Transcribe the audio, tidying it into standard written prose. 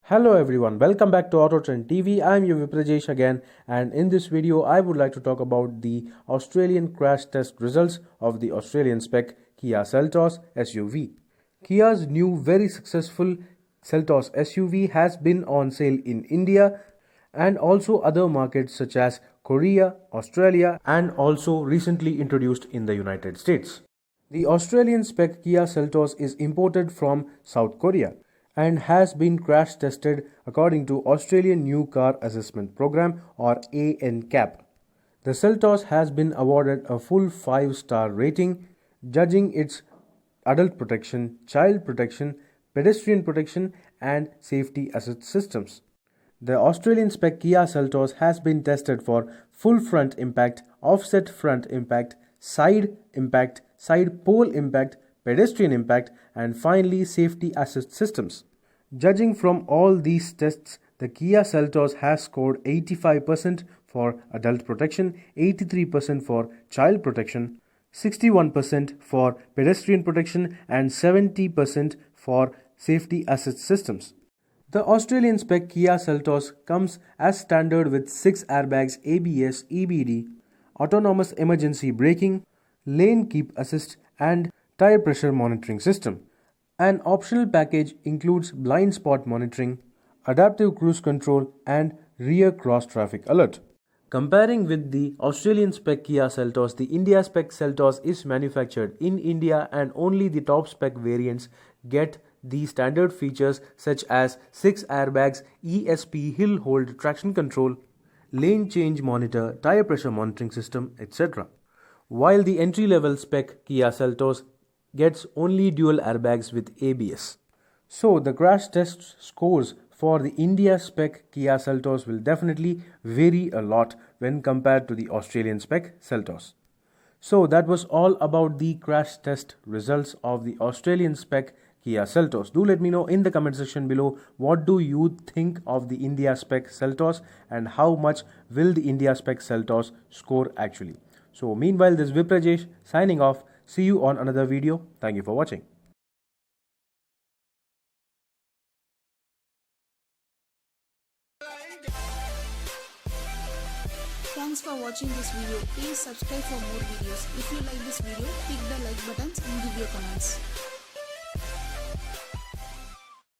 Hello everyone, welcome back to AutoTrend TV. I'm your Viprajesh again, and in this video I would like to talk about the Australian crash test results of the Australian spec Kia Seltos SUV. Kia's new very successful Seltos SUV has been on sale in India and also other markets such as Korea, Australia and also recently introduced in the United States. The Australian spec Kia Seltos is imported from South Korea and has been crash tested according to Australian New Car Assessment Program or ANCAP. The Seltos has been awarded a full 5-star rating, judging its adult protection, child protection, pedestrian protection and safety assist systems. The Australian spec Kia Seltos has been tested for full front impact, offset front impact, side pole impact, pedestrian impact, and finally safety assist systems. Judging from all these tests, the Kia Seltos has scored 85% for adult protection, 83% for child protection, 61% for pedestrian protection, and 70% for safety assist systems. The Australian spec Kia Seltos comes as standard with 6 airbags, ABS, EBD, autonomous emergency braking, lane keep assist and tire pressure monitoring system. An optional package includes blind spot monitoring, adaptive cruise control and rear cross traffic alert. Comparing with the Australian spec Kia Seltos, the India spec Seltos is manufactured in India and only the top spec variants get the standard features such as 6 airbags, ESP hill hold traction control, lane change monitor, tire pressure monitoring system, etc. While the entry-level spec Kia Seltos gets only dual airbags with ABS. So the crash test scores for the India spec Kia Seltos will definitely vary a lot when compared to the Australian spec Seltos. So that was all about the crash test results of the Australian spec Kia Seltos. Do let me know in the comment section below what do you think of the India spec Seltos and how much will the India spec Seltos score actually. So meanwhile, this is Viprajesh signing off. See you on another video. Thank you for watching. Thanks for watching this video. Please subscribe for more videos. If you like this video, click the like buttons and give your comments.